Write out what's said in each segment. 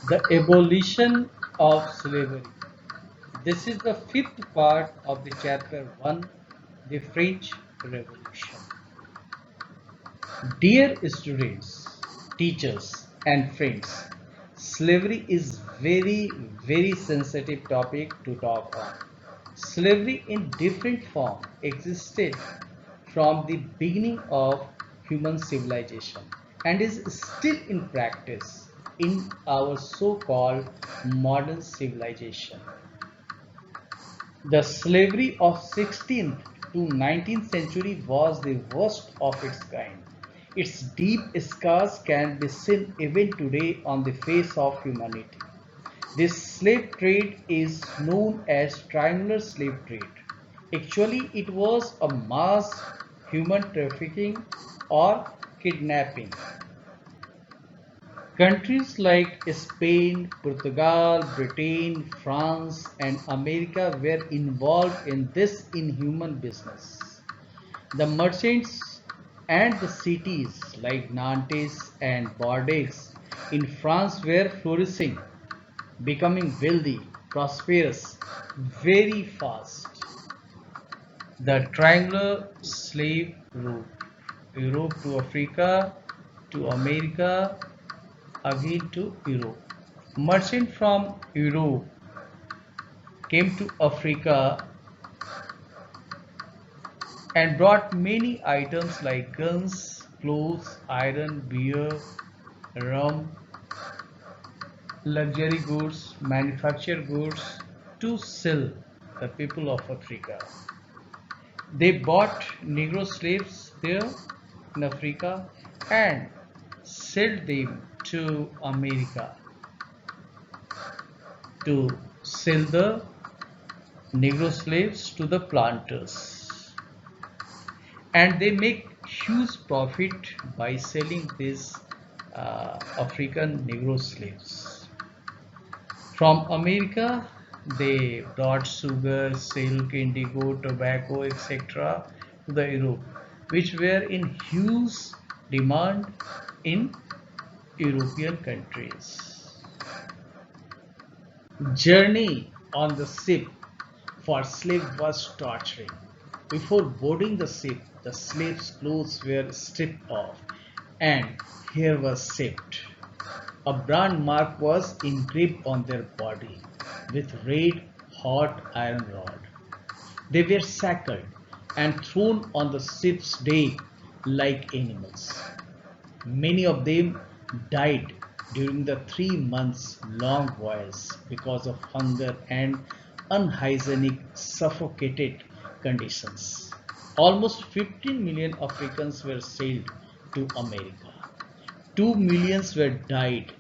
The abolition of slavery. This is the fifth part of the chapter 1, the French Revolution. Dear students, teachers, and friends, slavery is very sensitive topic to talk on. Slavery in different form existed from the beginning of human civilization and is still in practice in our so-called modern civilization. The slavery of 16th to 19th century was the worst of its kind. Its deep scars can be seen even today on the face of humanity. This slave trade is known as triangular slave trade. Actually, it was a mass human trafficking or kidnapping. Countries like Spain, Portugal, Britain, France, and America were involved in this inhuman business. The merchants and the cities like Nantes and Bordeaux in France were flourishing, becoming wealthy, prosperous, very fast. The triangular slave route, Europe to Africa, to America, again to Europe. Merchants from Europe came to Africa and brought many items like guns, clothes, iron, beer, rum, luxury goods, manufactured goods to sell the people of Africa. They bought Negro slaves there in Africa and sold them to America to sell the Negro slaves to the planters, and they make huge profit by selling these African Negro slaves. From America, they brought sugar, silk, indigo, tobacco, etc. to the Europe, which were in huge demand in European countries. Journey on the ship for slave was torturing. Before boarding the ship, the slave's clothes were stripped off and hair was shaved. A brand mark was engraved on their body with red hot iron rod. They were shackled and thrown on the ship's deck like animals. Many of them died during the 3 months long voyage because of hunger and unhygienic, suffocated conditions. Almost 15 million Africans were sailed to America. 2 millions were died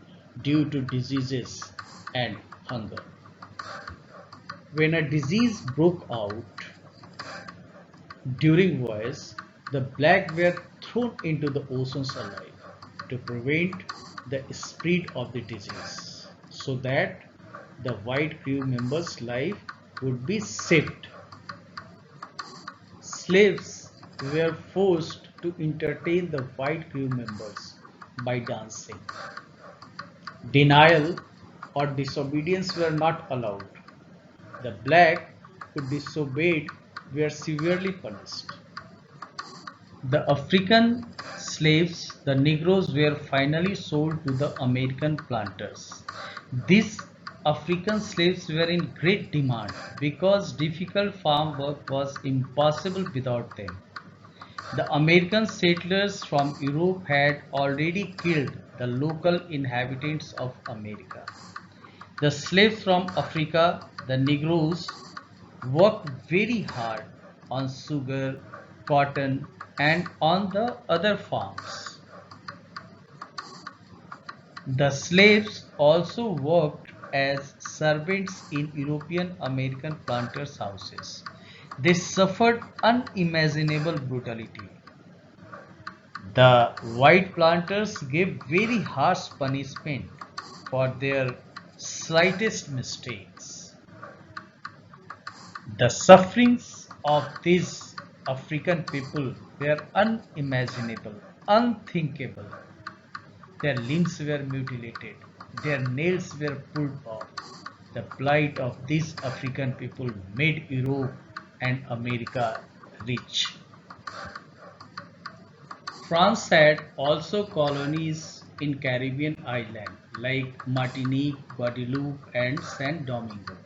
due to diseases and hunger. When a disease broke out during voyage, the black were thrown into the oceans alive to prevent the spread of the disease so that the white crew members' life would be saved. Slaves were forced to entertain the white crew members by dancing. Denial or disobedience were not allowed. The black who disobeyed were severely punished. The African slaves, the Negroes, were finally sold to the American planters. These African slaves were in great demand because difficult farm work was impossible without them. The American settlers from Europe had already killed the local inhabitants of America. The slaves from Africa, the Negroes, worked very hard on sugar, cotton, and on the other farms. The slaves also worked as servants in European American planters' houses. They suffered unimaginable brutality. The white planters gave very harsh punishment for their slightest mistakes. The sufferings of these African people were unimaginable, unthinkable. Their limbs were mutilated, Their nails were pulled off. The plight of these African people made Europe and America rich. France had also colonies in Caribbean islands like Martinique, Guadeloupe and Saint Domingo.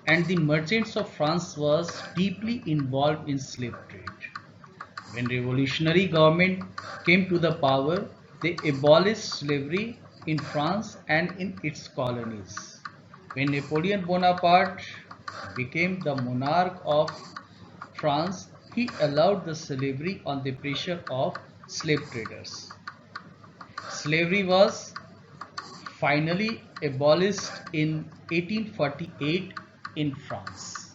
And the merchants of France was deeply involved in slave trade. When revolutionary government came to the power, they abolished slavery in France and in its colonies. When Napoleon Bonaparte became the monarch of France, he allowed the slavery on the pressure of slave traders. Slavery was finally abolished in 1848 in France.